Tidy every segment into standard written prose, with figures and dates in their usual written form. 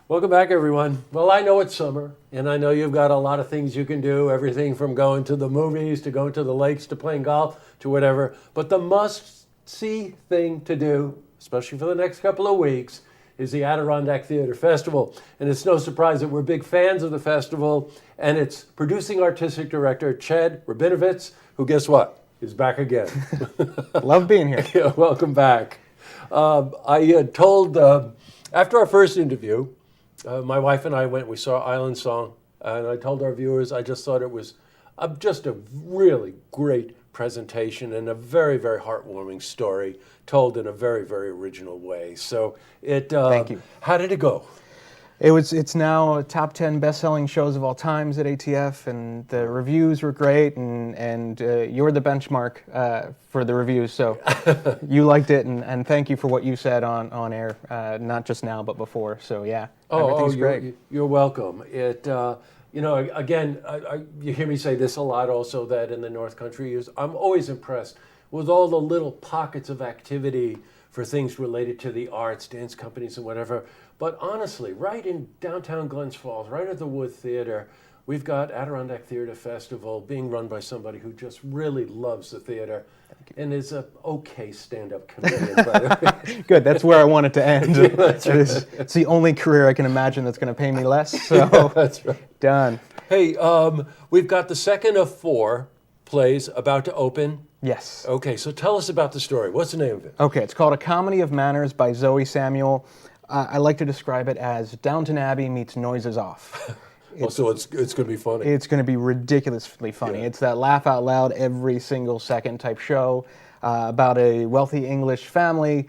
Welcome back, everyone. Well, I know it's summer, and I know you've got a lot of things you can do, everything from going to the movies, to going to the lakes, to playing golf, to whatever. But the must-see thing to do, especially for the next couple of weeks, is the Adirondack Theatre Festival. And it's no surprise that we're big fans of the festival, and its producing artistic director, Chad Rabinovitz, who, guess what, is back again. Love being here. Yeah, welcome back. I had told, after our first interview, my wife and I we saw Island Song, and I told our viewers I just thought it was just a really great presentation and a very, very heartwarming story told in a very, very original way. So Thank you. How did it go? It's now top 10 best-selling shows of all times at ATF, and the reviews were great, and you're the benchmark for the reviews, so you liked it, and thank you for what you said on air, not just now, but before, so yeah, everything's great. You're welcome. Again, you hear me say this a lot also, that in the North Country, I'm always impressed with all the little pockets of activity for things related to the arts, dance companies and whatever. But honestly, right in downtown Glens Falls, right at the Wood Theater, we've got Adirondack Theatre Festival being run by somebody who just really loves the theater and is an okay stand-up comedian, by the way. Good, that's where I want it to end. Yeah, that's right. It's the only career I can imagine that's going to pay me less, so Yeah, that's right. Done. Hey, we've got the second of 4 plays about to open. Yes. Okay, so tell us about the story. What's the name of it? Okay, it's called A Comedy of Manners by Zoe Samuel. I like to describe it as Downton Abbey meets Noises Off. So it's going to be funny. It's going to be ridiculously funny. Yeah. It's that laugh out loud every single second type show about a wealthy English family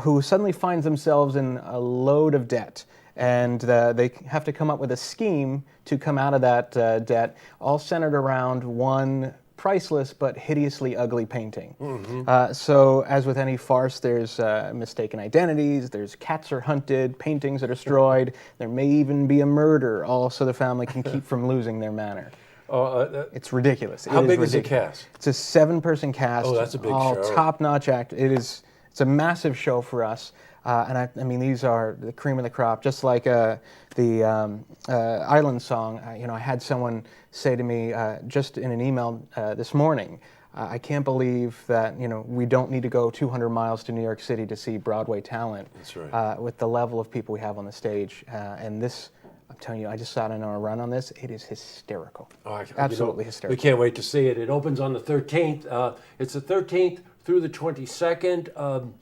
who suddenly finds themselves in a load of debt. And they have to come up with a scheme to come out of that debt, all centered around one priceless but hideously ugly painting. Mm-hmm. So as with any farce, there's mistaken identities, there's cats are hunted, paintings are destroyed, there may even be a murder, all so the family can keep from losing their manor. It's ridiculous. How big is the cast? It's a 7-person cast. Oh, that's a big all show. Top-notch act. It's a massive show for us. And I mean, these are the cream of the crop. Just like the Island Song, I had someone say to me just in an email this morning, I can't believe that we don't need to go 200 miles to New York City to see Broadway talent. That's right. With the level of people we have on the stage, and this. I'm telling you, I just sat in on a run on this. It is hysterical. Absolutely hysterical. We can't wait to see it. It opens on the 13th. It's the 13th through the 22nd.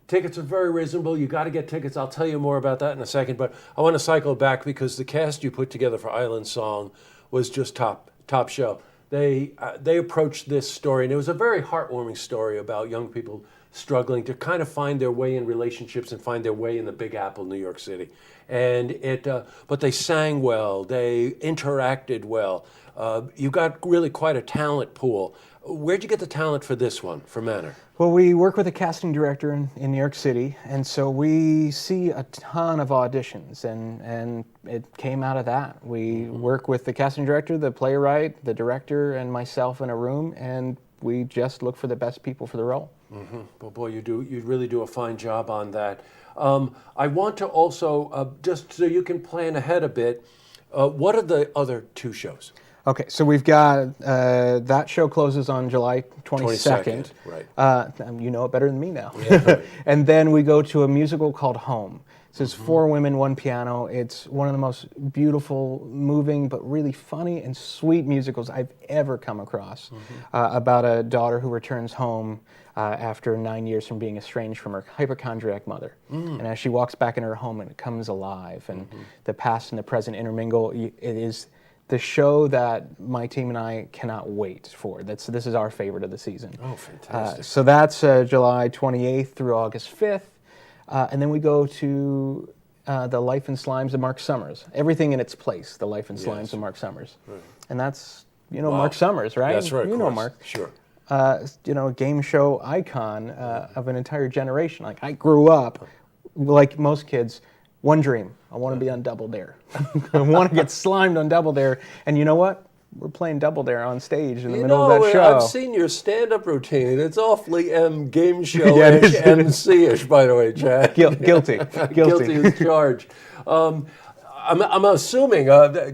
Tickets are very reasonable. You got to get tickets. I'll tell you more about that in a second. But I want to cycle back because the cast you put together for Island Song was just top show. They approached this story, and it was a very heartwarming story about young people struggling to kind of find their way in relationships and find their way in the Big Apple, New York City. And but they sang well. They interacted well. You got really quite a talent pool. Where'd you get the talent for this one, for Manor? Well, we work with a casting director in New York City, and so we see a ton of auditions, and it came out of that. We work with the casting director, the playwright, the director, and myself in a room, and we just look for the best people for the role. Mm-hmm. Well, boy, you really do a fine job on that. I want to also, just so you can plan ahead a bit, what are the other 2 shows? Okay, so we've got, that show closes on July 22nd. Right. You know it better than me now. Yeah, right. And then we go to a musical called Home. So it's 4 women, 1 piano. It's one of the most beautiful, moving, but really funny and sweet musicals I've ever come across, about a daughter who returns home after 9 years from being estranged from her hypochondriac mother. And as she walks back in her home, it comes alive, and the past and the present intermingle. It is the show that my team and I cannot wait for. This is our favorite of the season. Oh, fantastic. So that's July 28th through August 5th. And then we go to The Life and Slimes of Mark Summers. Everything in its place, The Life and Slimes of Mark Summers. Right. And that's, wow. Mark Summers, right? That's right, You know Mark. Sure. A game show icon of an entire generation. Like, I grew up, like most kids, one dream. I want to be on Double Dare. I want to get slimed on Double Dare. And you know what? We're playing Double Dare on stage in the middle of that show. I've seen your stand-up routine. It's awfully game show-ish, MC-ish, by the way, Chad. Guilty. Guilty as charged. I'm assuming I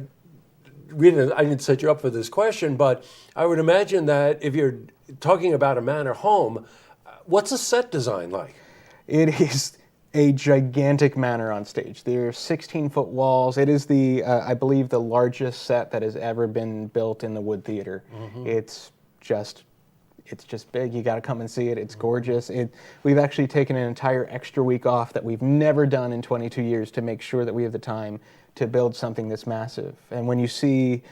didn't set you up for this question, but I would imagine that if you're talking about a manor home, what's the set design like? It is a gigantic manor on stage. There are 16-foot walls. It is I believe, the largest set that has ever been built in the Wood Theater. Mm-hmm. It's just big. You got to come and see it. It's gorgeous. We've actually taken an entire extra week off that we've never done in 22 years to make sure that we have the time to build something this massive. And when you see,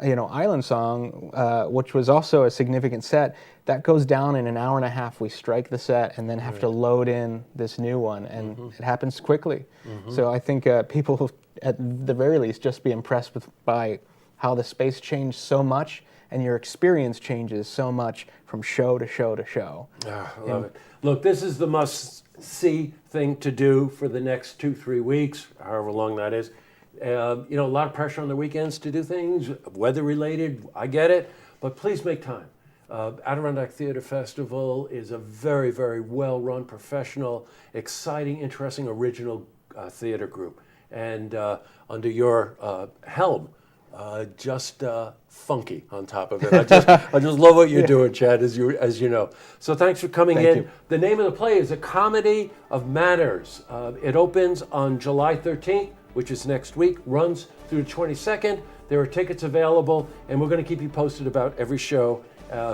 Island Song, which was also a significant set, that goes down in an hour and a half. We strike the set and then have to load in this new one, and it happens quickly. So I think people, at the very least, just be impressed by how the space changed so much, and your experience changes so much from show to show to show. I love it. Look, this is the must-see thing to do for the next 2-3 weeks, however long that is. A lot of pressure on the weekends to do things, weather-related, I get it, but please make time. Adirondack Theatre Festival is a very, very well-run, professional, exciting, interesting, original theater group. And under your helm, just funky on top of it. I just love what you're doing, Chad, as you know. So thanks for coming in. You. The name of the play is A Comedy of Manners. It opens on July 13th, which is next week, runs through the 22nd. There are tickets available, and we're going to keep you posted about every show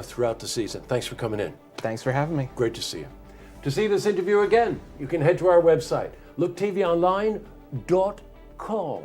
throughout the season. Thanks for coming in. Thanks for having me. Great to see you. To see this interview again, you can head to our website, looktvonline.com.